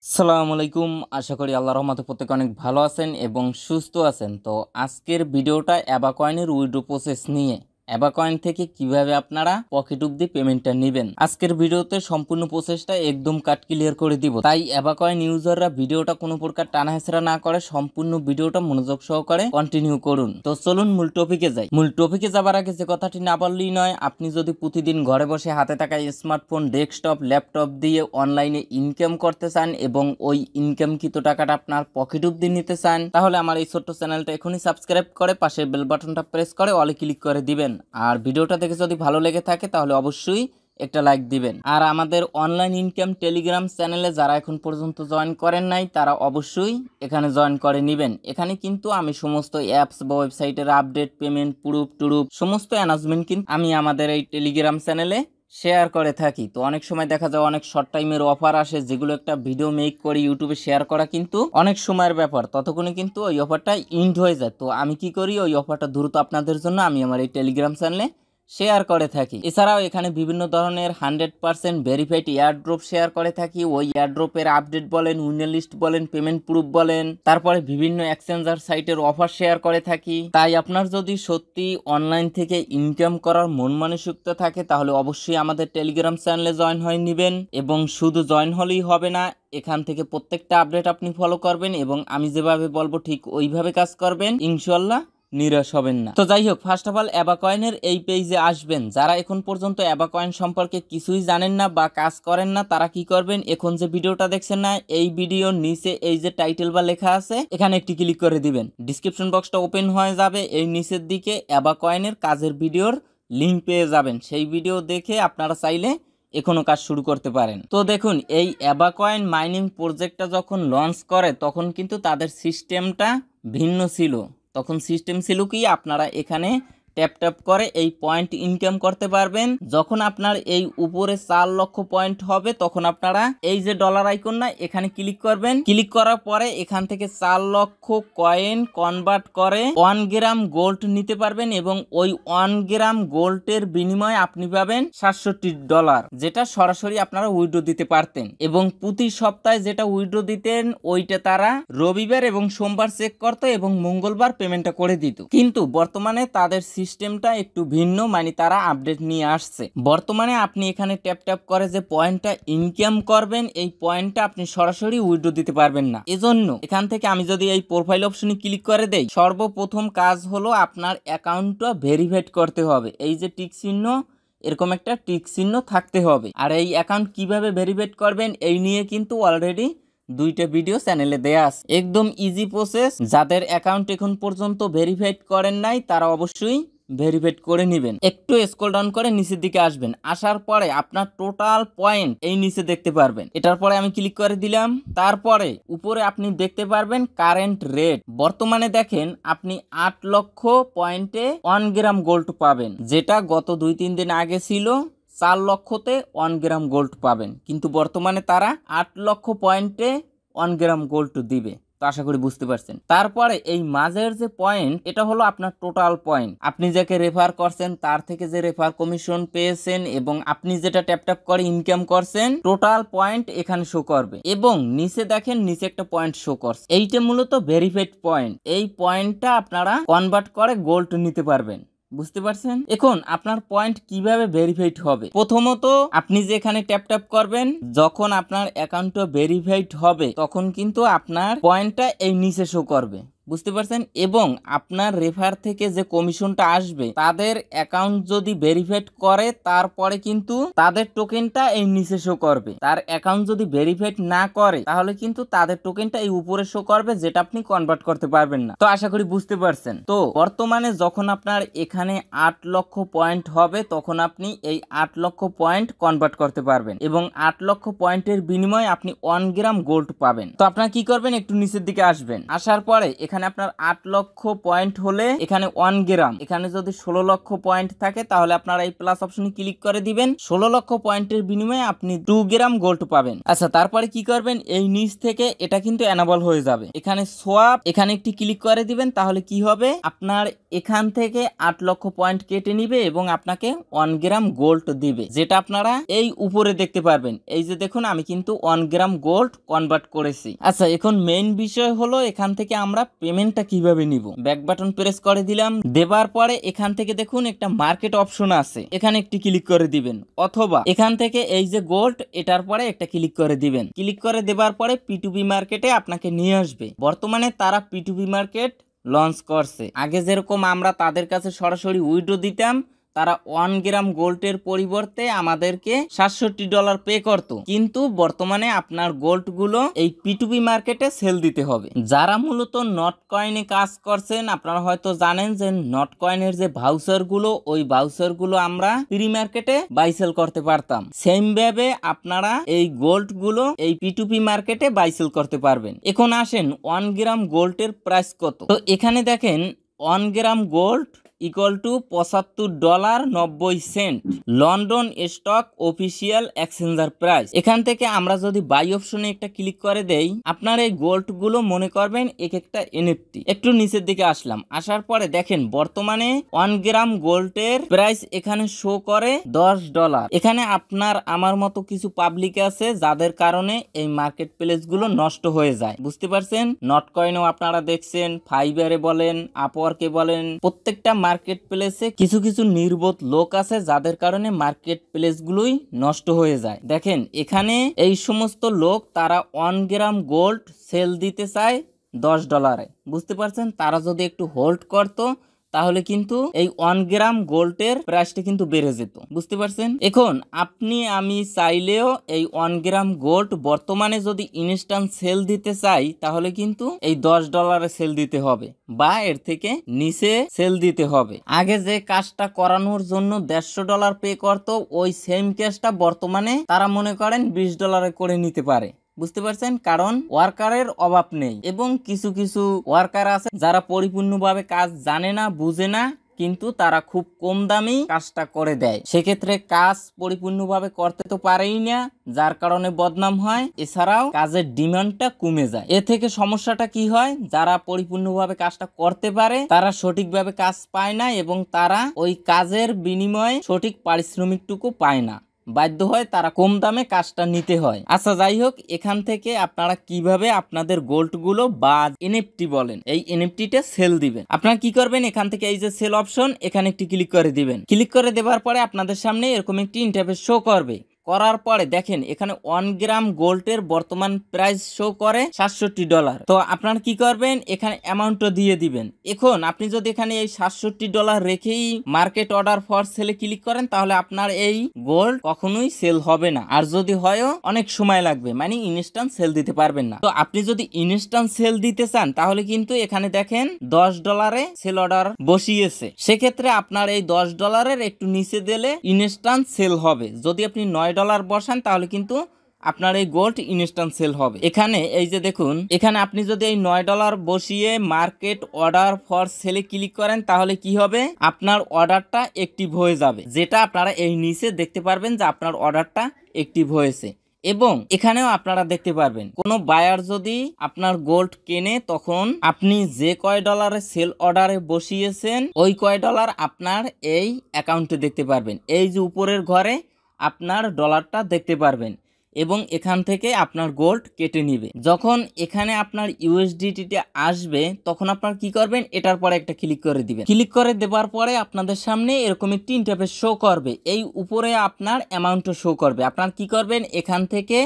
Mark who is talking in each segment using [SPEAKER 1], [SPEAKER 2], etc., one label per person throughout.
[SPEAKER 1] আসসালামু আলাইকুম। আশা করি আল্লাহর রহমতে প্রত্যেকে অনেক ভালো আছেন এবং সুস্থ আছেন। তো আজকের ভিডিওটা অ্যাবাকয়েনের উইথড্র প্রসেস নিয়ে, অ্যাবাকয়েন থেকে কিভাবে আপনারা পকেট অব্দি পেমেন্টটা নেবেন। আজকের ভিডিওতে সম্পূর্ণ প্রসেসটা একদম কাট ক্লিয়ার করে দিব, তাই অ্যাবাকয়েন ইউজাররা ভিডিওটা কোনো প্রকার টানাহেঁচড়া না করে সম্পূর্ণ ভিডিওটা মনোযোগ সহকারে কন্টিনিউ করুন। তো চলুন মূল টপিকে যাই। মূল টপিকে যাবার আগে যে কথাটি না বললেই নয়, আপনি যদি প্রতিদিন ঘরে বসে হাতে থাকা স্মার্টফোন, ডেস্কটপ, ল্যাপটপ দিয়ে অনলাইনে ইনকাম করতে চান এবং ওই ইনকামকৃত টাকাটা আপনার পকেট অব্দি নিতে চান, তাহলে আমার এই ছোট্ট চ্যানেলটা এখনই সাবস্ক্রাইব করে পাশের বেল বাটনটা প্রেস করে অলে ক্লিক করে দিবেন। আর ভিডিওটা দেখে যদি ভালো লেগে থাকে তাহলে অবশ্যই একটা লাইক দিবেন। আর আমাদের অনলাইন ইনকাম টেলিগ্রাম চ্যানেলে যারা এখন পর্যন্ত জয়েন করেন নাই তারা অবশ্যই এখানে জয়েন করে নেবেন। এখানে কিন্তু আমি সমস্ত অ্যাপস বা ওয়েবসাইটের আপডেট, পেমেন্ট, প্রুফ টুরুফ সমস্ত অ্যানাউন্সমেন্ট কিন্তু আমি আমাদের এই টেলিগ্রাম চ্যানেলে শেয়ার করে থাকি। তো অনেক সময় দেখা যায় অনেক শর্ট টাইমের অফার আসে, যেগুলো একটা ভিডিও মেক করে ইউটিউবে শেয়ার করা কিন্তু অনেক সময়ের ব্যাপার, ততক্ষণে কিন্তু ওই অফারটা ইন্ড হয়ে যায়। তো আমি কি করি, ওই অফারটা দ্রুত আপনাদের জন্য আমি আমার এই টেলিগ্রাম চ্যানেলে শেয়ার করে থাকি। এছাড়াও এখানে বিভিন্ন ধরনের 100% ভেরিফাইড এয়ারড্রপ শেয়ার করে থাকি। ওই এয়ারড্রপের আপডেট বলেন, উইনার লিস্ট বলেন, পেমেন্ট প্রুফ বলেন, তারপরে বিভিন্ন এক্সচেঞ্জার সাইটের অফার শেয়ার করে থাকি। তাই আপনার যদি সত্যি অনলাইন থেকে ইনকাম করার মন মানসিকতা থাকে তাহলে অবশ্যই আমাদের টেলিগ্রাম চ্যানেলে জয়েন হয়ে নেবেন। এবং শুধু জয়েন হলেই হবে না, এখান থেকে প্রত্যেকটা আপডেট আপনি ফলো করবেন এবং আমি যেভাবে বলবো ঠিক ওইভাবে কাজ করবেন, ইনশাল্লাহ নিরাশ হবেন না। তো যাই হোক, ফার্স্ট অফ অল অ্যাবাকয়েনের এই পেজে আসবেন। যারা এখন পর্যন্ত অ্যাবাকয়েন সম্পর্কে কিছুই জানেন না বা কাজ করেন না, তারা কি করবেন, এখন যে ভিডিওটা দেখছেন না, এই ভিডিওর নিচে এই যে টাইটেল বা লেখা আছে এখানে একটি ক্লিক করে দিবেন। ডিসক্রিপশন বক্সটা ওপেন হয়ে যাবে, এই নিচের দিকে অ্যাবাকয়েনের কাজের ভিডিওর লিঙ্ক পেয়ে যাবেন। সেই ভিডিও দেখে আপনারা চাইলে এখনো কাজ শুরু করতে পারেন। তো দেখুন, এই অ্যাবাকয়েন মাইনিং প্রজেক্টটা যখন লঞ্চ করে তখন কিন্তু তাদের সিস্টেমটা ভিন্ন ছিল। তখন সিস্টেম ছিল কি, আপনারা এখানে ট্যাপ ট্যাপ করে এই পয়েন্ট ইনকাম করতে পারবেন। যখন আপনার এই উপরে 4 লক্ষ পয়েন্ট হবে তখন আপনারা এই যে ডলার আইকন না, এখানে ক্লিক করবেন। ক্লিক করার পরে এখান থেকে 4 লক্ষ কয়েন কনভার্ট করে 1 গ্রাম গোল্ড নিতে পারবেন এবং ওই 1 গ্রাম গোল্ডের বিনিময়ে আপনি পাবেন $67, যেটা সরাসরি আপনারা উইথড্র দিতে পারতেন। এবং প্রতি সপ্তাহে যেটা উইথড্র দিতেন ওইটা তারা রবিবার এবং সোমবার চেক করতো এবং মঙ্গলবার পেমেন্টটা করে দিত। কিন্তু বর্তমানে তাদের সিস্টেমটা একটু ভিন্ন, মানে তারা আপডেট নিয়ে আসছে। বর্তমানে আপনি এখানে ট্যাপ ট্যাপ করে যে পয়েন্টটা ইনকাম করবেন, এই পয়েন্টটা আপনি সরাসরি উইথড্র দিতে পারবেন না। এজন্য এখান থেকে আমি যদি এই প্রোফাইল অপশনে ক্লিক করে দেই, সর্বপ্রথম কাজ হলো আপনার অ্যাকাউন্টটা ভেরিফাইড করতে হবে। এই যে টিক চিহ্ন, এরকম একটা টিক চিহ্ন থাকতে হবে। আর এই অ্যাকাউন্ট কিভাবে ভেরিফাইড করবেন এই নিয়ে কিন্তু অলরেডি 2টা ভিডিও চ্যানেলে দেয়া আছে, একদম ইজি প্রসেস। যাদের অ্যাকাউন্ট এখন পর্যন্ত ভেরিফাইড করেন নাই তারা অবশ্যই ভেরিফাইড করে নেবেন। একটু স্ক্রল ডাউন করে নিচের দিকে আসবেন, আসার পরে আপনার টোটাল পয়েন্ট এই নিচে দেখতে পারবেন। এটার পরে আমি ক্লিক করে দিলাম। তারপরে উপরে আপনি দেখতে পারবেন কারেন্ট রেট। বর্তমানে দেখেন আপনি 8 লক্ষ পয়েন্টে 1 গ্রাম গোল্ড পাবেন, যেটা গত 2-3 দিন আগে ছিল 4 লক্ষতে 1 গ্রাম গোল্ড পাবেন। কিন্তু বর্তমানে তারা 8 লক্ষ পয়েন্টে 1 গ্রাম গোল্ড দিবে। তো আশা করি বুঝতে পারছেন। তারপরে এই মাঝের যে পয়েন্ট, এটা হলো আপনার টোটাল পয়েন্ট। আপনি যাকে রেফার করছেন তার থেকে যে রেফার কমিশন পেয়েছেন এবং আপনি যেটা ট্যাপ ট্যাপ করে ইনকাম করছেন, টোটাল পয়েন্ট এখানে শো করবে। এবং নিচে দেখেন নিচে একটা পয়েন্ট শো করছে, এইটা মূলত ভেরিফাইড পয়েন্ট। এই পয়েন্টটা আপনারা কনভার্ট করে গোল্ড নিতে পারবেন। বুঝতে পারছেন? এখন আপনার পয়েন্ট কিভাবে ভেরিফাইড হবে, প্রথমত আপনি যে এখানে ট্যাপ ট্যাপ করবেন, যখন আপনার অ্যাকাউন্টটা ভেরিফাইড হবে তখন কিন্তু আপনার পয়েন্টটা এই নিচে শো করবে। বুঝতে পারছেন? এবং আপনার রেফার থেকে যে কমিশনটা আসবে, তাদের অ্যাকাউন্ট যদি ভেরিফাইড করে তারপরে কিন্তু তাদের টোকেনটা এই নিচে শো করবে। তার অ্যাকাউন্ট যদি ভেরিফাইড না করে তাহলে কিন্তু তাদের টোকেনটা এই উপরে শো করবে, যেটা আপনি কনভার্ট করতে পারবেন না। তো আশা করি বুঝতে পারছেন। তো বর্তমানে যখন আপনার এখানে 8 লক্ষ পয়েন্ট হবে তখন আপনি এই 8 লক্ষ পয়েন্ট কনভার্ট করতে পারবেন এবং 8 লক্ষ পয়েন্টের বিনিময়ে আপনি 1 গ্রাম গোল্ড পাবেন। তো আপনারা কি করবেন, একটু নিচের দিকে আসবেন। আসার পরে এখানে এখানে আপনার 8 লক্ষ পয়েন্ট হলে এখানে 1 গ্রাম, এখানে যদি 16 লক্ষ পয়েন্ট থাকে তাহলে আপনারা এই প্লাস অপশনে ক্লিক করে দিবেন। 16 লক্ষ পয়েন্টের বিনিময়ে আপনি 2 গ্রাম গোল্ড পাবেন। আচ্ছা, তারপরে কি করবেন, এই নিচ থেকে এটা কিন্তু এনাবল হয়ে যাবে, এখানে সোয়াপ, এখানে একটি ক্লিক করে দিবেন। তাহলে কি হবে, আপনার এখান থেকে 8 লক্ষ পয়েন্ট কেটে নিবে এবং আপনাকে 1 গ্রাম গোল্ড দিবে, যেটা আপনারা এই উপরে দেখতে পারবেন। এই যে দেখুন, আমি কিন্তু 1 গ্রাম গোল্ড কনভার্ট করেছি। আচ্ছা, এখন মেইন বিষয় হলো এখান থেকে আমরা পেমেন্টটা কিভাবে নিব। ব্যাক বাটন প্রেস করে দিলাম, দেবার পরে এখান থেকে দেখুন একটা মার্কেট অপশন আছে, এখানে একটি ক্লিক করে দিবেন, অথবা এখান থেকে এই যে গোল্ড এটার পরে একটা ক্লিক করে দিবেন। ক্লিক করে দেবার পরে P2P মার্কেটে আপনাকে নিয়ে আসবে। বর্তমানে তারা P2P মার্কেট লঞ্চ করছে। আগে যেরকম আমরা তাদের কাছে সরাসরি উইথড্র দিতাম, তারা 1 গ্রাম গোল্ডের পরিবর্তে আমাদেরকে $67 পে করত, কিন্তু বর্তমানে আপনার গোল্ড গুলো এই P2P মার্কেটে সেল দিতে হবে। যারা মূলত নট কয়েনে কাজ করছেন, আপনারা হয়তো জানেন যে নট কয়েনের যে ভাউচার গুলো, ওই ভাউচার গুলো আমরা প্রি মার্কেটে বাই সেল করতে পারতাম। সেম ভাবে আপনারা এই গোল্ড গুলো এই P2P মার্কেটে বাই সেল করতে পারবেন। এখন আসেন 1 গ্রাম গোল্ডের প্রাইস কত। তো এখানে দেখেন 1 গ্রাম gold equal to $75.90 London stock official exchanger price. এখান থেকে আমরা যদি বাই অপশনে একটা ক্লিক করে দেই, আপনার এই গোল্ড গুলো মনে করবেন এক একটা এনএফটি। একটু নিচের দিকে আসলাম, আসার পরে দেখেন বর্তমানে 1 গ্রাম গোল্ডের প্রাইস এখানে শো করে $10। এখানে আপনার আমার মতো কিছু পাবলিক আছে যাদের কারণে এই মার্কেট প্লেস গুলো নষ্ট হয়ে যায়, বুঝতে পারছেন। নট কয়েনও আপনারা দেখছেন, ফাইবারে বলেন, আপওয়ার্কে বলেন, প্রত্যেকটা মার্কেট প্লেসে কিছু কিছু নির্বোধ লোক আছে যাদের কারণে মার্কেট প্লেস গুলোই নষ্ট হয়ে যায়। দেখেন এখানে এই সমস্ত লোক তারা 1 গ্রাম গোল্ড সেল দিতে চায় $10, বুঝতে পারছেন। তারা যদি একটু হোল্ড করতো তাহলে কিন্তু এই 1 গ্রাম গোল্ডের প্রাইসটা কিন্তু বেড়ে যেত, বুঝতে পারছেন। এখন আপনি আমি চাইলেও এই 1 গ্রাম গোল্ড বর্তমানে যদি ইনস্ট্যান্ট সেল দিতে চাই তাহলে কিন্তু এই $10 সেল দিতে হবে বা এর থেকে নিচে সেল দিতে হবে। আগে যে কাজটা করানোর জন্য $150 পে করতো, ওই সেম কাজটা বর্তমানে তারা মনে করেন $20 করে নিতে পারে, বুঝতে পারছেন। কারণ ওয়ার্কারের অভাব নেই এবং কিছু কিছু ওয়ার্কার আছে যারা পরিপূর্ণভাবে কাজ জানে না, বুঝে না, কিন্তু তারা খুব কম দামি কাজটা করে দেয়। সেক্ষেত্রে কাজ পরিপূর্ণভাবে করতে তো পারেই না, যার কারণে বদনাম হয়। এছাড়াও কাজের ডিমান্ডটা কমে যায়। এ থেকে সমস্যাটা কি হয়, যারা পরিপূর্ণভাবে কাজটা করতে পারে তারা সঠিকভাবে কাজ পায় না এবং তারা ওই কাজের বিনিময়ে সঠিক পারিশ্রমিকটুকু পায় না, বাধ্য হয় তারা কম দামে কাজটা নিতে হয়। আচ্ছা, যাই হোক, এখান থেকে আপনারা কিভাবে আপনাদের গোল্ড গুলো বা এনএফটি বলেন এই এনএফটিটা সেল দিবেন। আপনারা কি করবেন, এখান থেকে এই যে সেল অপশন এখানে একটি ক্লিক করে দিবেন। ক্লিক করে দেওয়ার পরে আপনাদের সামনে এরকম একটি ইন্টারফেস শো করবে। করার পরে দেখেন এখানে 1 গ্রাম গোল্ডের বর্তমান প্রাইস শো করে $67। তো আপনারা কি করবেন, এখানে অ্যামাউন্টটা দিয়ে দিবেন। এখন আপনি যদি এখানে এই $67 রেখেই মার্কেট অর্ডার ফর সেলে ক্লিক করেন তাহলে আপনার এই গোল্ড কখনোই সেল হবে না, আর যদি হয়ও অনেক সময় লাগবে, মানে ইনস্ট্যান্ট সেল দিতে পারবেন না। তো আপনি যদি ইনস্ট্যান্ট সেল দিতে চান তাহলে কিন্তু এখানে দেখেন $10 সেল অর্ডার বসিয়েছে, সেক্ষেত্রে আপনার এই $10 একটু নিচে দিলে ইনস্ট্যান্ট সেল হবে। যদি আপনি $9 বসান তাহলে কিন্তু আপনার এই গোল্ড ইনস্ট্যান্ট সেল হবে। এখানে এই যে দেখুন, এখানে আপনি যদি এই $9 বসিয়ে মার্কেট অর্ডার ফর সেলে ক্লিক করেন তাহলে কি হবে, আপনার অর্ডারটা অ্যাক্টিভ হয়ে যাবে, যেটা আপনারা এই নিচে দেখতে পারবেন যে আপনার অর্ডারটা অ্যাক্টিভ হয়েছে। এবং এখানেও আপনারা দেখতে পারবেন কোনো বায়ার যদি আপনার গোল্ড কেনে তখন আপনি যে কয় ডলারে সেল অর্ডারে বসিয়েছেন ওই কয় ডলার আপনার এই অ্যাকাউন্টে দেখতে পারবেন। এই যে উপরের ঘরে আপনার ডলারটা দেখতে পারবেন এবং এখান থেকে আপনার গোল্ড কেটে নিবে। যখন এখানে আপনার ইউএসডিটিটা আসবে তখন আপনার কি করবেন, এটার পরে একটা ক্লিক করে দিবেন। ক্লিক করে দেওয়ার পরে আপনাদের সামনে এরকম একটি ইন্টারফেস শো করবে, এই উপরে আপনার অ্যামাউন্টটা শো করবে। আপনার কি করবেন, এখান থেকে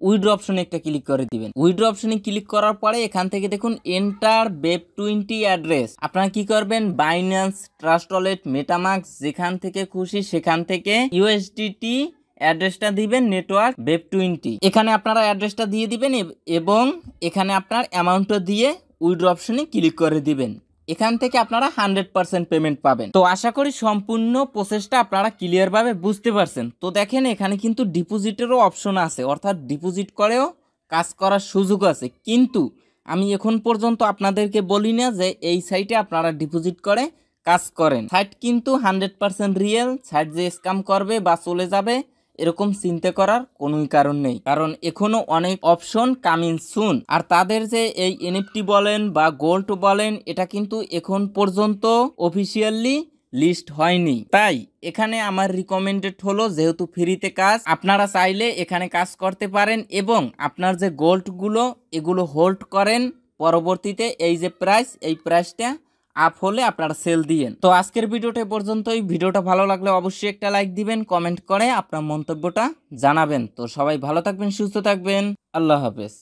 [SPEAKER 1] উইথড্র অপশনে একটা ক্লিক করে দিবেন। উইথড্র অপশনে ক্লিক করার পরে এখান থেকে দেখুন এন্টার BEP20 অ্যাড্রেস। আপনারা কি করবেন, বাইন্যান্স, ট্রাস্ট ওয়ালেট, মেটামাস্ক, যেখান থেকে খুশি সেখান থেকে ইউএসডিটি অ্যাড্রেসটা দিবেন, নেটওয়ার্ক BEP20 এখানে আপনারা অ্যাড্রেসটা দিয়ে দিবেন এবং এখানে আপনার অ্যামাউন্টটা দিয়ে উইথড্র অপশনে ক্লিক করে দিবেন। এখান থেকে আপনারা 100% পেমেন্ট পাবেন। তো আশা করি সম্পূর্ণ প্রসেসটা আপনারা ক্লিয়ার ভাবে বুঝতে পারছেন। তো দেখেন এখানে কিন্তু ডিপোজিটেরও অপশন আছে, অর্থাৎ ডিপোজিট করেও কাজ করার সুযোগ আছে, কিন্তু আমি এখন পর্যন্ত আপনাদেরকে বলি না যে এই সাইটে আপনারা ডিপোজিট করে কাজ করেন। সাইট কিন্তু 100% রিয়েল। সাইট যে স্ক্যাম করবে বা চলে যাবে এরকম চিন্তা করার কোনোই কারণ নেই, কারণ এখনো অনেক অপশন কামিং সুন। আর তাদের যে এই এনএফটি বলেন বা গোল্ড বলেন, এটা কিন্তু এখন পর্যন্ত অফিসিয়ালি লিস্ট হয়নি। তাই এখানে আমার রিকমেন্ডেড হলো, যেহেতু ফ্রিতে কাজ, আপনারা চাইলে এখানে কাজ করতে পারেন এবং আপনার যে গোল্ডগুলো এগুলো হোল্ড করেন। পরবর্তীতে এই যে প্রাইস, এই প্রাইসটা আপ হলে আপনারা সেল দিয়েন। তো আজকের ভিডিওটা পর্যন্তই। ভিডিওটা ভালো লাগলে অবশ্যই একটা লাইক দিবেন, কমেন্ট করে আপনার মন্তব্যটা জানাবেন। তো সবাই ভালো থাকবেন, সুস্থ থাকবেন। আল্লাহ হাফেজ।